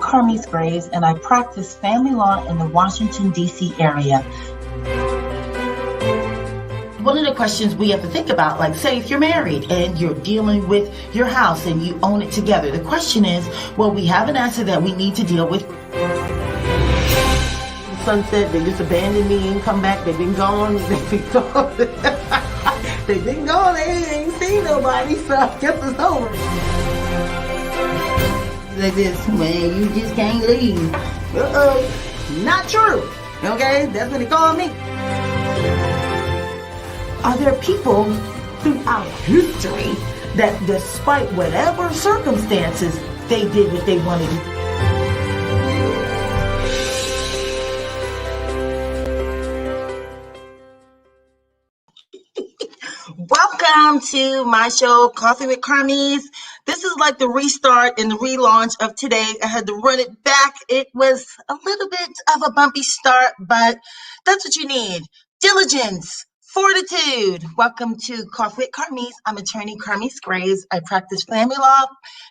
Carmiece and I practice family law in the Washington, D.C. area. One of the questions we have to think about, like say if you're married and you're dealing with your house and you own it together, the question is, well, we have an asset that we need to deal with. Sunset, they just abandoned me and come back, they've been gone, they've been gone. They've been gone, they ain't seen nobody, so I guess it's over. Like this, man, you just can't leave. Not true. Okay, that's what they call me. Are there people throughout history that despite whatever circumstances, they did what they wanted to do? Welcome to my show, Coffee with Carmiece. This is like the restart and the relaunch of today. I had to run it back. It was a little bit of a bumpy start, but that's what you need. Diligence, fortitude. Welcome to Coffee with Carmiece. I'm attorney Carmiece Graves. I practice family law,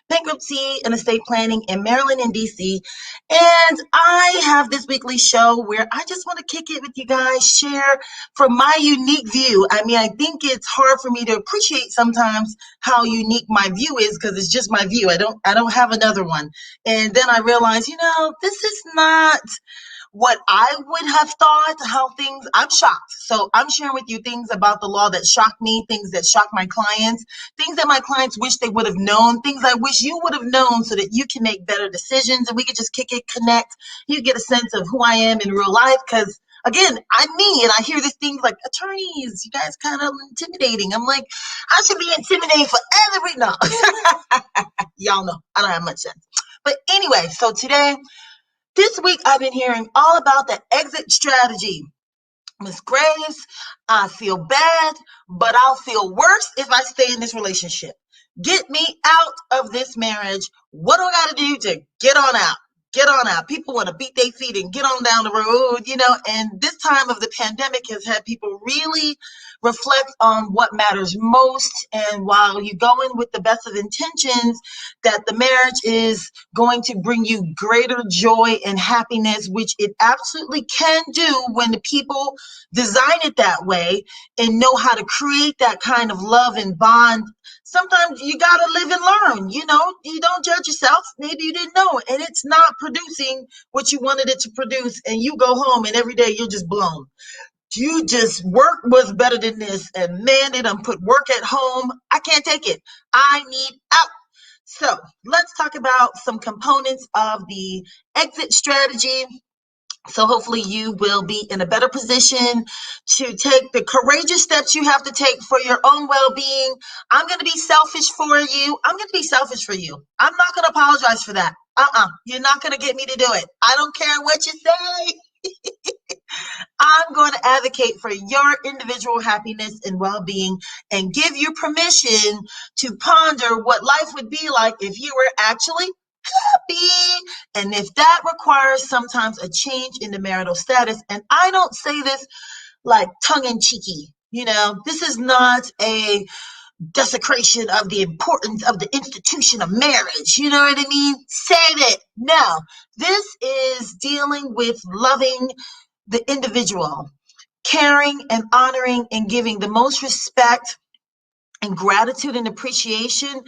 bankruptcy, and estate planning in Maryland and DC. And I have this weekly show where I just want to kick it with you guys, share from my unique view. I mean, I think it's hard for me to appreciate sometimes how unique my view is because it's just my view. I don't have another one. And then I realized, this is not what I would have thought, I'm shocked. So I'm sharing with you things about the law that shocked me, things that shocked my clients, things that my clients wish they would have known, things I wish you would have known so that you can make better decisions and we could just kick it, connect. You get a sense of who I am in real life because, again, I'm me and I hear these things like, attorneys, you guys kind of intimidating. I'm like, I should be intimidating for every, no. Y'all know, I don't have much sense. But anyway, so this week, I've been hearing all about the exit strategy. Ms. Graves, I feel bad, but I'll feel worse if I stay in this relationship. Get me out of this marriage. What do I got to do to get on out? Get on out. People want to beat their feet and get on down the road, and this time of the pandemic has had people really reflect on what matters most. And while you go in with the best of intentions that the marriage is going to bring you greater joy and happiness, which it absolutely can do when the people design it that way and know how to create that kind of love and bond. Sometimes you got to live and learn, you don't judge yourself. Maybe you didn't know, and it's not producing what you wanted it to produce. And you go home and every day you're just blown. You just work was better than this. And man, they done put work at home. I can't take it. I need out. So let's talk about some components of the exit strategy. So hopefully you will be in a better position to take the courageous steps you have to take for your own well-being. I'm going to be selfish for you. I'm going to be selfish for you. I'm not going to apologize for that. You're not going to get me to do it. I don't care what you say. I'm going to advocate for your individual happiness and well-being and give you permission to ponder what life would be like if you were actually happy. And if that requires sometimes a change in the marital status, and I don't say this like tongue-in-cheeky, this is not a desecration of the importance of the institution of marriage. You know what I mean? Save it. No, this is dealing with loving the individual, caring and honoring and giving the most respect and gratitude and appreciation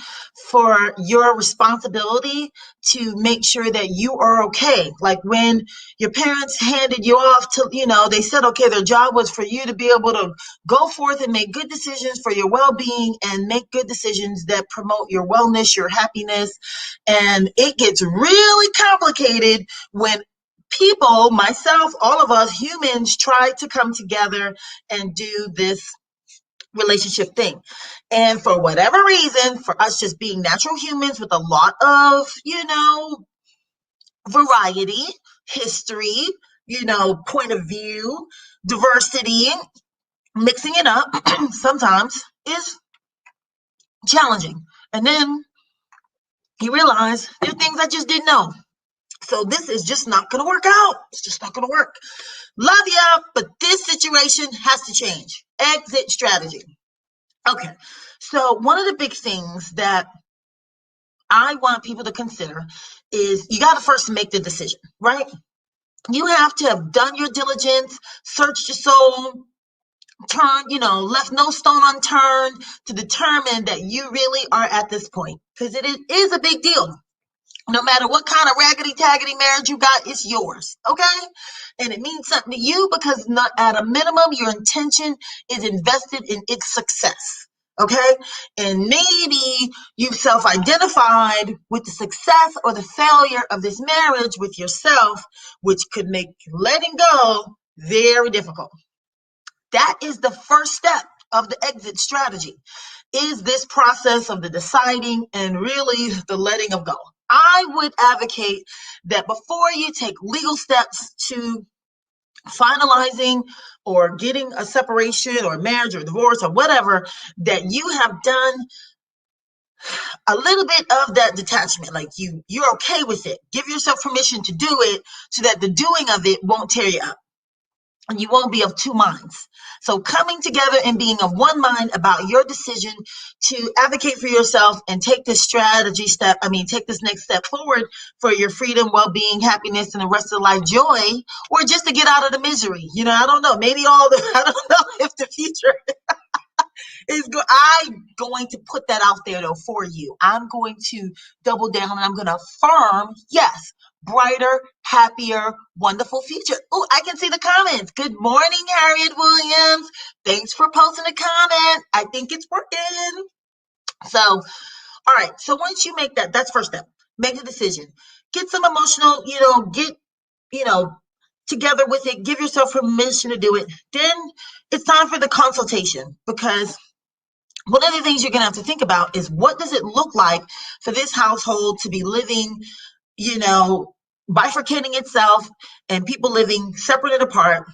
for your responsibility to make sure that you are okay. Like when your parents handed you off to, they said, okay, their job was for you to be able to go forth and make good decisions for your well-being and make good decisions that promote your wellness, your happiness. And it gets really complicated when people, myself, all of us humans try to come together and do this relationship thing. And for whatever reason, for us just being natural humans with a lot of, variety, history, point of view, diversity, mixing it up sometimes is challenging. And then you realize there are things I just didn't know. So this is just not going to work out. It's just not going to work. Love ya, but this situation has to change. Exit strategy. Okay, so one of the big things that I want people to consider is you got to first make the decision, right? You have to have done your diligence, searched your soul, left no stone unturned to determine that you really are at this point. Because it is a big deal. No matter what kind of raggedy taggedy marriage you got, it's yours. Okay? And it means something to you because not, at a minimum, your intention is invested in its success. Okay? And maybe you've self-identified with the success or the failure of this marriage with yourself, which could make letting go very difficult. That is the first step of the exit strategy, is this process of the deciding and really the letting of go. I would advocate that before you take legal steps to finalizing or getting a separation or marriage or divorce or whatever, that you have done a little bit of that detachment. Like you're okay with it. Give yourself permission to do it so that the doing of it won't tear you up. And you won't be of two minds. So coming together and being of one mind about your decision to advocate for yourself and take this take this next step forward for your freedom, well-being, happiness, and the rest of life joy, or just to get out of the misery. I don't know. Maybe I don't know if the future I'm going to put that out there though for you. I'm going to double down and I'm going to affirm, yes, brighter, happier, wonderful future. Oh, I can see the comments. Good morning, Harriet Williams. Thanks for posting a comment. I think it's working. So, all right. So once you make that's first step. Make a decision. Get some emotional, get, together with it. Give yourself permission to do it. Then it's time for the consultation, because one of the things you're going to have to think about is, what does it look like for this household to be living, bifurcating itself and people living separate and apart?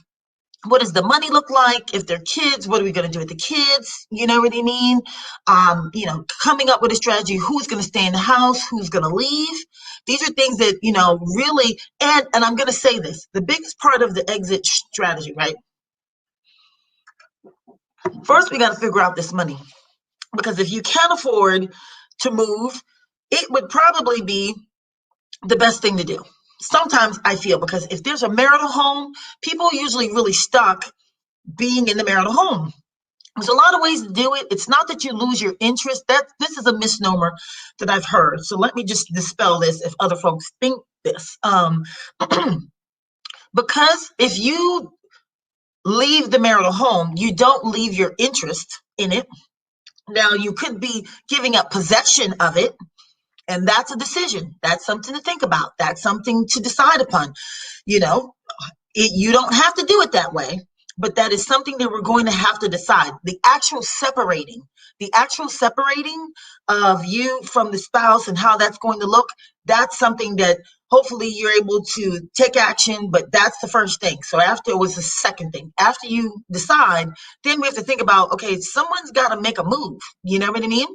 What does the money look like? If they're kids, what are we going to do with the kids? You know what I mean? Coming up with a strategy, who's going to stay in the house, who's going to leave. These are things that, really, and I'm going to say this, the biggest part of the exit strategy, right? First, we got to figure out this money. Because if you can't afford to move, it would probably be the best thing to do. Sometimes I feel, because if there's a marital home, people are usually really stuck being in the marital home. There's a lot of ways to do it. It's not that you lose your interest. This is a misnomer that I've heard. So let me just dispel this if other folks think this. Because if you leave the marital home, you don't leave your interest in it. Now, you could be giving up possession of it, and that's a decision. That's something to think about. That's something to decide upon. You don't have to do it that way, but that is something that we're going to have to decide. The actual separating of you from the spouse and how that's going to look, that's something that hopefully you're able to take action, but that's the first thing. So after it was the second thing. After you decide, then we have to think about, okay, someone's got to make a move. You know what I mean?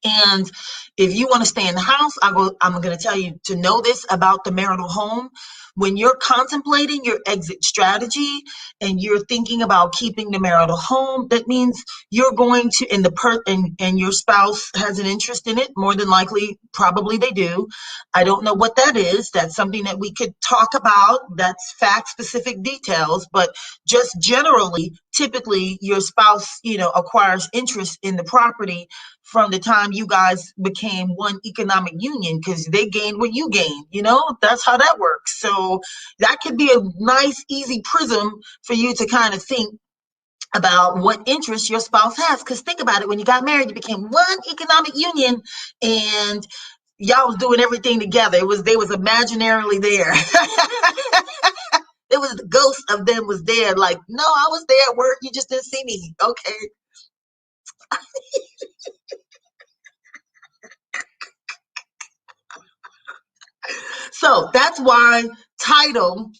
And if you want to stay in the house, I'm going to tell you to know this about the marital home. When you're contemplating your exit strategy and you're thinking about keeping the marital home, that means you're going to, and your spouse has an interest in it. More than likely, probably they do. I don't know what that is. That's something that we could talk about. That's fact-specific details. But just generally, typically, your spouse, acquires interest in the property from the time you guys became one economic union, because they gained what you gained. That's how that works. So that could be a nice, easy prism for you to kind of think about what interest your spouse has. Because think about it, when you got married, you became one economic union, and y'all was doing everything together. They was imaginarily there. It was the ghost of them was there. Like, no, I was there at work. You just didn't see me. Okay. So that's why title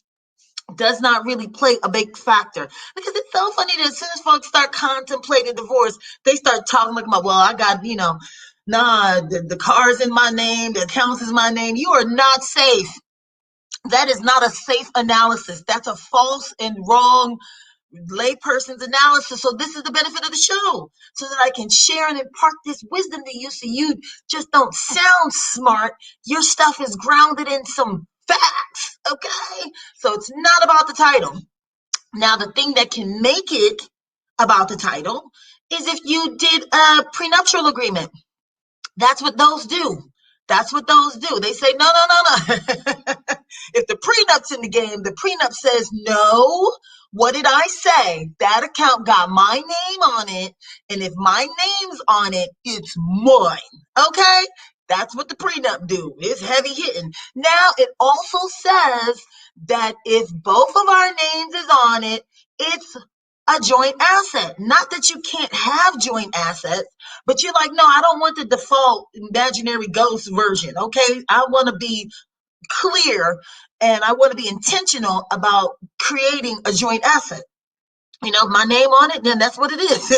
does not really play a big factor, because it's so funny that as soon as folks start contemplating divorce, they start talking like, well, I got, the car's in my name, the account's in my name. You are not safe. That is not a safe analysis. That's a false and wrong layperson's analysis. So this is the benefit of the show, so that I can share and impart this wisdom to you, so you just don't sound smart. Your stuff is grounded in some facts, okay? So it's not about the title. Now, the thing that can make it about the title is if you did a prenuptial agreement. That's what those do. That's what those do. They say, no, no, no, no. If the prenup's in the game, the prenup says, no, what did I say? That account got my name on it. And if my name's on it, it's mine. Okay? That's what the prenup do. It's heavy hitting. Now, it also says that if both of our names is on it, it's a joint asset. Not that you can't have joint assets, but you're like, no, I don't want the default imaginary ghost version. Okay. I want to be clear, and I want to be intentional about creating a joint asset. My name on it, then that's what it is.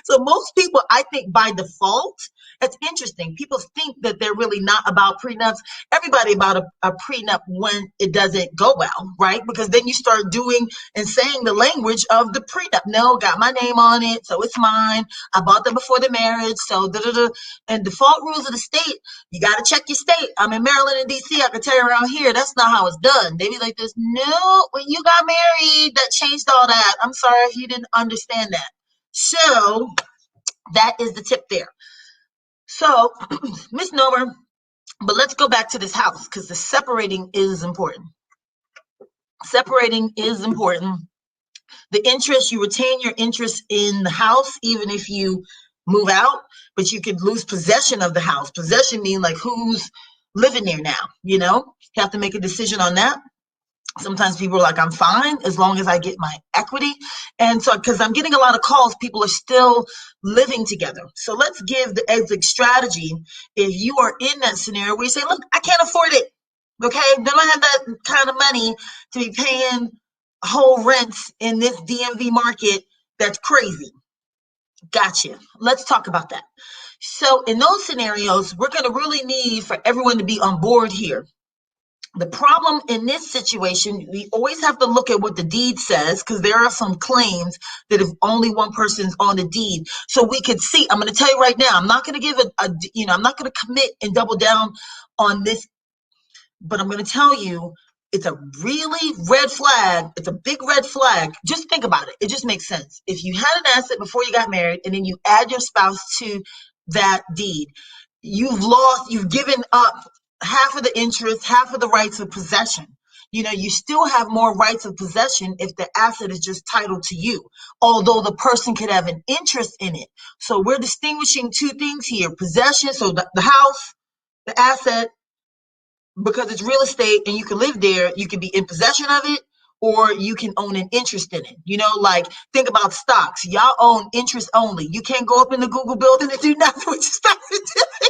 So most people, I think by default, it's interesting. People think that they're really not about prenups. Everybody about a prenup when it doesn't go well, right? Because then you start doing and saying the language of the prenup. No, got my name on it, so it's mine. I bought them before the marriage, so da-da-da. And default rules of the state, you got to check your state. I'm in Maryland and D.C. I can tell you around here, that's not how it's done. They be like this, no, when you got married, that changed all that. I'm sorry if you didn't understand that. So that is the tip there. So, misnomer, but let's go back to this house, because the separating is important. Separating is important. The interest, you retain your interest in the house, even if you move out, but you could lose possession of the house. Possession means like who's living there now, you have to make a decision on that. Sometimes people are like, I'm fine as long as I get my equity. And so, because I'm getting a lot of calls, people are still living together. So let's give the exit strategy. If you are in that scenario where you say, look, I can't afford it. Okay. They don't have that kind of money to be paying whole rents in this DMV market. That's crazy. Gotcha. Let's talk about that. So in those scenarios, we're going to really need for everyone to be on board here. The problem in this situation, we always have to look at what the deed says, because there are some claims that if only one person's on the deed. So we could see, I'm going to tell you right now, I'm not going to give I'm not going to commit and double down on this, but I'm going to tell you, it's a really red flag. It's a big red flag. Just think about it. It just makes sense. If you had an asset before you got married and then you add your spouse to that deed, you've given up half of the interest, half of the rights of possession. You still have more rights of possession if the asset is just titled to you, although the person could have an interest in it. So we're distinguishing two things here: possession, so the house, the asset, because it's real estate and you can live there, you can be in possession of it, or you can own an interest in it. Like, think about stocks. Y'all own interest only. You can't go up in the Google building and do nothing with your stock certificate.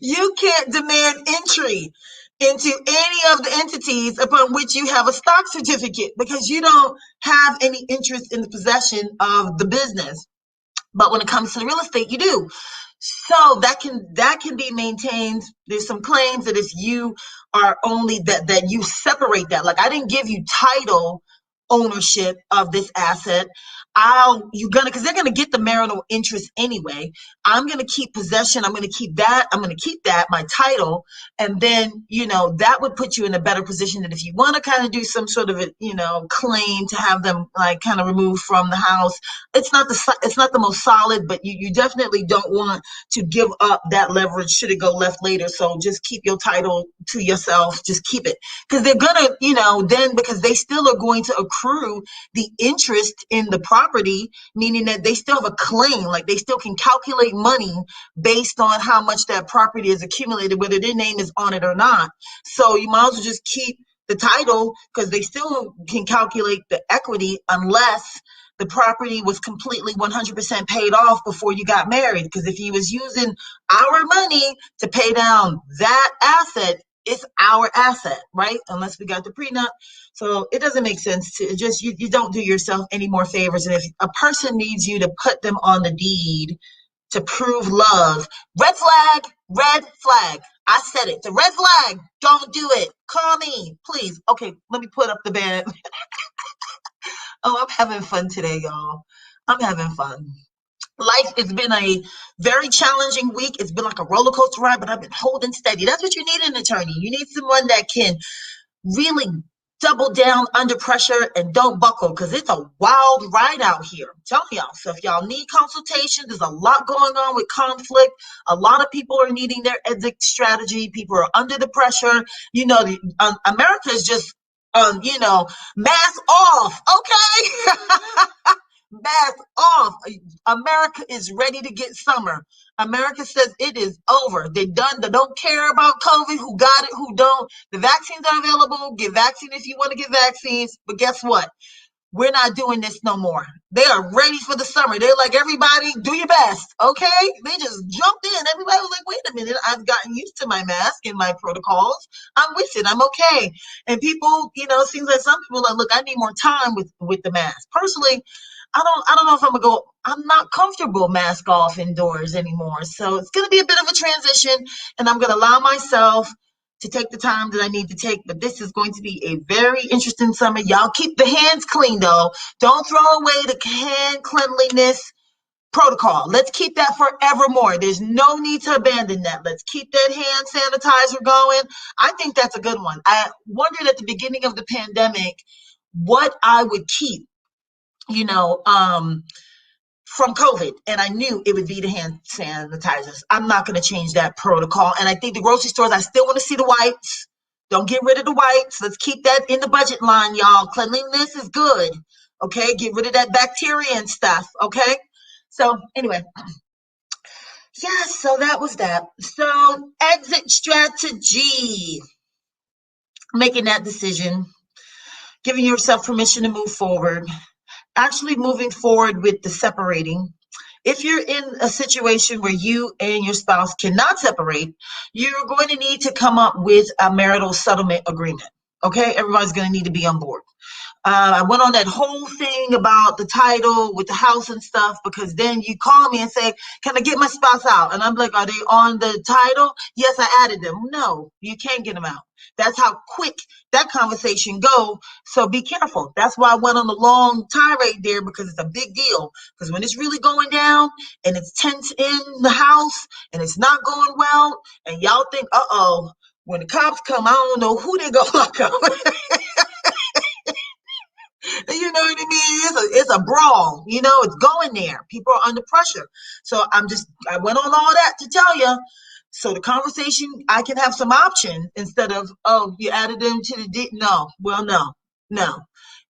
You can't demand entry into any of the entities upon which you have a stock certificate, because you don't have any interest in the possession of the business. But when it comes to the real estate, you do. So that can be maintained. There's some claims that if you are only that you separate that, like, I didn't give you title ownership of this asset. Because they're gonna get the marital interest anyway. I'm gonna keep possession. I'm gonna keep that. My title, and then that would put you in a better position that if you want to kind of do some sort of claim to have them like kind of removed from the house. It's not the most solid, but you definitely don't want to give up that leverage should it go left later. So just keep your title to yourself. Just keep it, because they're gonna then, because they still are going to accrue the interest in the property, meaning that they still have a claim, like they still can calculate money based on how much that property is accumulated, whether their name is on it or not. So you might as well just keep the title, because they still can calculate the equity unless the property was completely 100% paid off before you got married. Because if he was using our money to pay down that asset, it's our asset, right? Unless we got the prenup. So it doesn't make sense to just, you don't do yourself any more favors. And if a person needs you to put them on the deed to prove love, red flag, I said it. The red flag. Don't do it. Call me, please. Okay, let me put up the band. Oh, I'm having fun today, y'all. I'm having fun. Life, it's been a very challenging week. It's been like a roller coaster ride, but I've been holding steady. That's what you need in an attorney. You need someone that can really double down under pressure and don't buckle, because it's a wild ride out here. I'm telling y'all. So if y'all need consultation, there's a lot going on with conflict. A lot of people are needing their exit strategy. People are under the pressure. America is just, mask off. Okay. Mask off. America is ready to get summer. America says it is over. They done. They don't care about COVID. Who got it? Who don't? The vaccines are available. Get vaccine if you want to get vaccines. But guess what? We're not doing this no more. They are ready for the summer. They're like, everybody, do your best. Okay? They just jumped in. Everybody was like, wait a minute. I've gotten used to my mask and my protocols. I'm with it. I'm okay. And people, it seems like some people are like, look, I need more time with the mask. Personally, I don't know if I'm gonna go. I'm not comfortable mask off indoors anymore. So it's gonna be a bit of a transition, and I'm gonna allow myself to take the time that I need to take. But this is going to be a very interesting summer. Y'all keep the hands clean though. Don't throw away the hand cleanliness protocol. Let's keep that forevermore. There's no need to abandon that. Let's keep that hand sanitizer going. I think that's a good one. I wondered at the beginning of the pandemic what I would keep, you know, from COVID, and I knew it would be the hand sanitizers. I'm not going to change that protocol. And I think the grocery stores, I still want to see the wipes. Don't get rid of the wipes. Let's keep that in the budget line, y'all. Cleanliness is good. Okay. Get rid of that bacteria and stuff. Okay. So, anyway, yeah, so that was that. So, exit strategy, making that decision, giving yourself permission to move forward, actually moving forward with the separating. If you're in a situation where you and your spouse cannot separate, you're going to need to come up with a marital settlement agreement. Okay, everybody's going to need to be on board. I went on that whole thing about the title with the house and stuff, because then you call me and say, can I get my spouse out? And I'm like, are they on the title? Yes, I added them. No, you can't get them out. That's how quick that conversation go. So be careful. That's why I went on the long tirade there, because it's a big deal. Because when it's really going down and it's tense in the house and it's not going well, and y'all think, uh-oh, when the cops come, I don't know who they gonna lock up. You know what I mean? It's a brawl. It's going there. People are under pressure. So I went on all that to tell you. So the conversation, I can have some option instead of, oh, you added them to no. Well, no.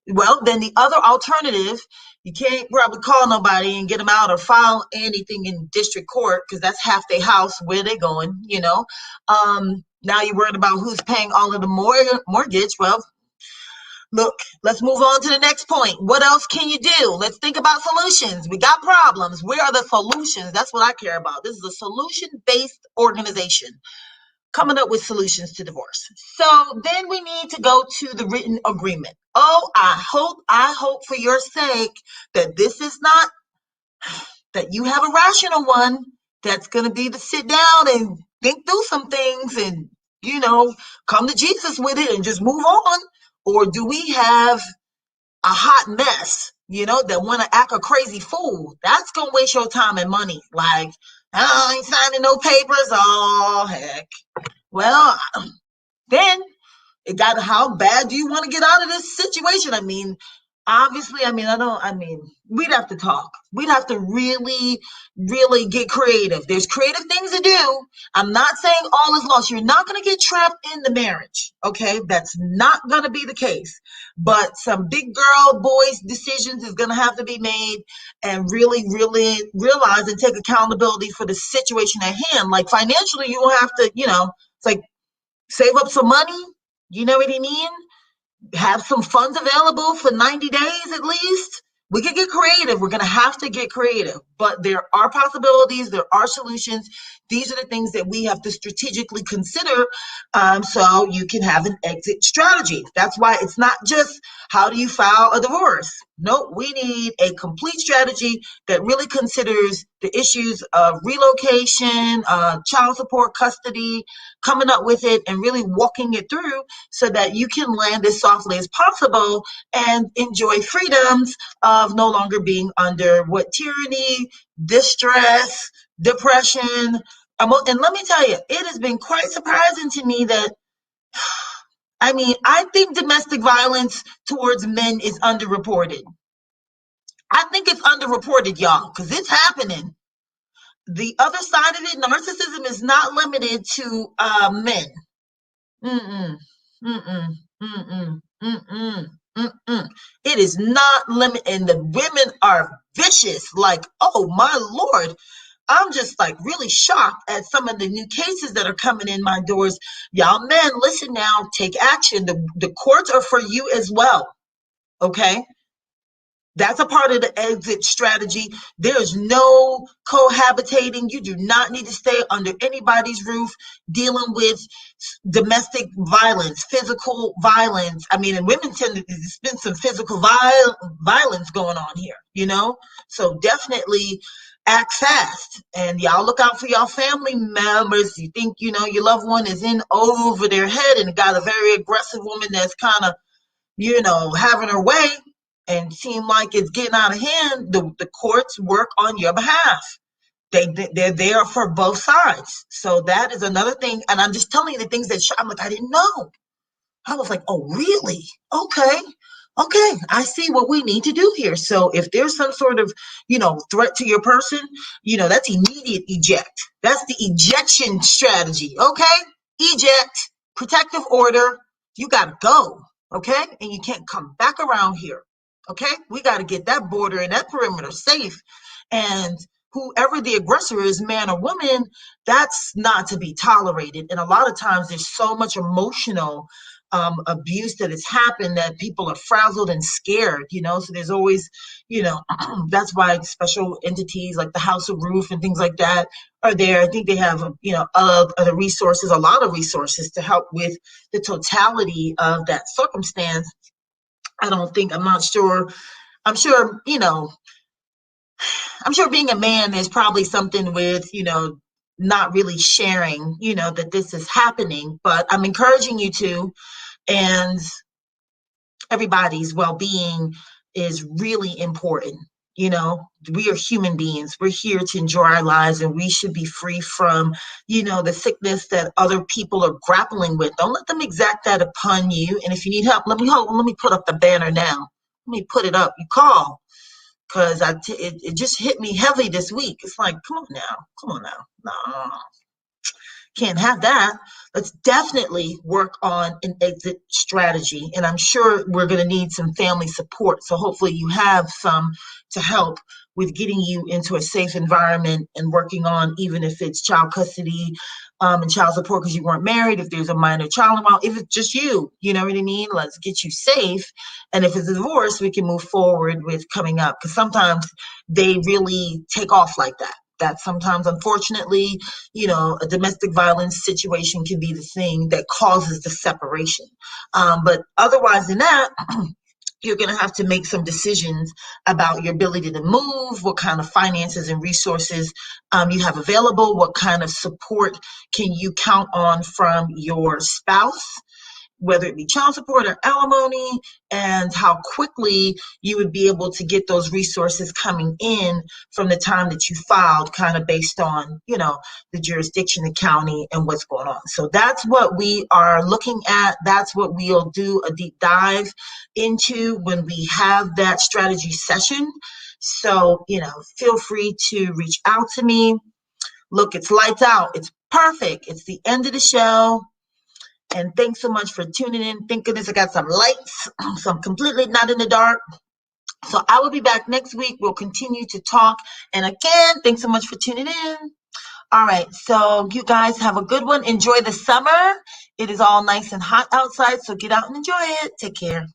Well, then the other alternative, you can't probably call nobody and get them out or file anything in district court, because that's half their house. Where they going? Now you're worried about who's paying all of the mortgage. Well, look, let's move on to the next point. What else can you do? Let's think about solutions. We got problems. Where are the solutions? That's what I care about. This is a solution-based organization coming up with solutions to divorce. So then we need to go to the written agreement. Oh, I hope for your sake that this is not, that you have a rational one that's going to be to sit down and think through some things and, come to Jesus with it and just move on. Or do we have a hot mess, that want to act a crazy fool? That's going to waste your time and money. Like, I ain't signing no papers. Oh, heck. Well, then how bad do you want to get out of this situation? Obviously, we'd have to talk. We'd have to really, really get creative. There's creative things to do. I'm not saying all is lost. You're not going to get trapped in the marriage. Okay. That's not going to be the case, but some big girl boys decisions is going to have to be made, and really, really realize and take accountability for the situation at hand. Like financially, you will have to, it's like save up some money. You know what I mean? Have some funds available for 90 days at least. We could get creative. We're going to have to get creative, but there are possibilities. There are solutions. These are the things that we have to strategically consider, so you can have an exit strategy. That's why it's not just how do you file a divorce. Nope, we need a complete strategy that really considers the issues of relocation, child support, custody, coming up with it and really walking it through so that you can land as softly as possible and enjoy freedoms of no longer being under what tyranny, distress, depression. And let me tell you, it has been quite surprising to me that, I mean, I think domestic violence towards men is underreported. I think it's underreported, y'all, because it's happening. The other side of it, narcissism is not limited to men. Mm-mm, mm-mm, mm-mm, mm-mm, mm-mm. It is not limited, and the women are vicious. Like, oh my Lord, I'm just like really shocked at some of the new cases that are coming in my doors. Y'all men, listen now, take action. The courts are for you as well. Okay? That's a part of the exit strategy. There's no cohabitating. You do not need to stay under anybody's roof dealing with domestic violence, physical violence. I mean, and women tend to spend some physical violence going on here, you know? So definitely act fast. And y'all look out for y'all family members. You think, you know, your loved one is in over their head and got a very aggressive woman that's kind of, you know, having her way and seem like it's getting out of hand, the courts work on your behalf. They're there for both sides. So that is another thing. And I'm just telling you the things that I'm like, I didn't know. I was like, oh, really? Okay. Okay. I see what we need to do here. So if there's some sort of, you know, threat to your person, you know, that's immediate eject. That's the ejection strategy. Okay. Eject, protective order. You got to go. Okay. And you can't come back around here. Okay. We got to get that border and that perimeter safe. And whoever the aggressor is, man or woman, that's not to be tolerated. And a lot of times there's so much emotional abuse that has happened that people are frazzled and scared, you know. So there's always, you know, that's why special entities like the House of Roof and things like that are there. I think they have, you know, other resources, a lot of resources to help with the totality of that circumstance. I'm not sure. I'm sure, you know, I'm sure being a man, there's probably something with, you know, not really sharing, you know, that this is happening, but I'm encouraging you to, and everybody's well-being is really important. You know, we are human beings. We're here to enjoy our lives, and we should be free from, you know, the sickness that other people are grappling with. Don't let them exact that upon you. And if you need help, let me put up the banner now. Let me put it up. You call. Because it just hit me heavy this week. It's like, come on now. No, can't have that. Let's definitely work on an exit strategy. And I'm sure we're going to need some family support. So hopefully you have some to help with getting you into a safe environment and working on, even if it's child custody and child support because you weren't married, if there's a minor child involved, if it's just you know what I mean? Let's get you safe. And if it's a divorce, we can move forward with coming up, because sometimes they really take off like that. That sometimes, unfortunately, you know, a domestic violence situation can be the thing that causes the separation. But otherwise than that, you're going to have to make some decisions about your ability to move, what kind of finances and resources you have available, what kind of support can you count on from your spouse, whether it be child support or alimony, and how quickly you would be able to get those resources coming in from the time that you filed, kind of based on, you know, the jurisdiction, the county, and what's going on. So that's what we are looking at. That's what we'll do a deep dive into when we have that strategy session. So, you know, feel free to reach out to me. Look, it's lights out. It's perfect. It's the end of the show. And thanks so much for tuning in. Thank goodness I got some lights, so I'm completely not in the dark. So I will be back next week. We'll continue to talk. And again, thanks so much for tuning in. All right, so you guys have a good one. Enjoy the summer. It is all nice and hot outside, so get out and enjoy it. Take care.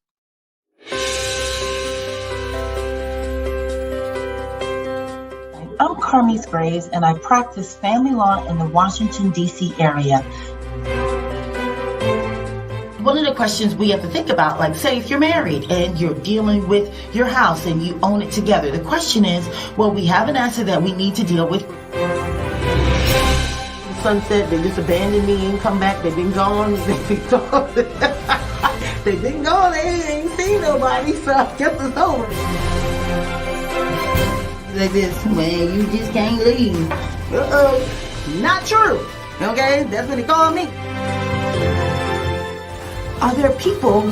I'm Carmiece Graves, and I practice family law in the Washington, D.C. area. one of the questions we have to think about, like say if you're married and you're dealing with your house and you own it together, the question is, well, we have an asset that we need to deal with. Sunset, they just abandoned me and come back. They've been gone. They've been gone. They've been gone. They ain't seen nobody, so I guess it's over. Like this, man, you just can't leave. Not true. Okay, that's what they call me. Are there people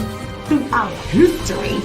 throughout history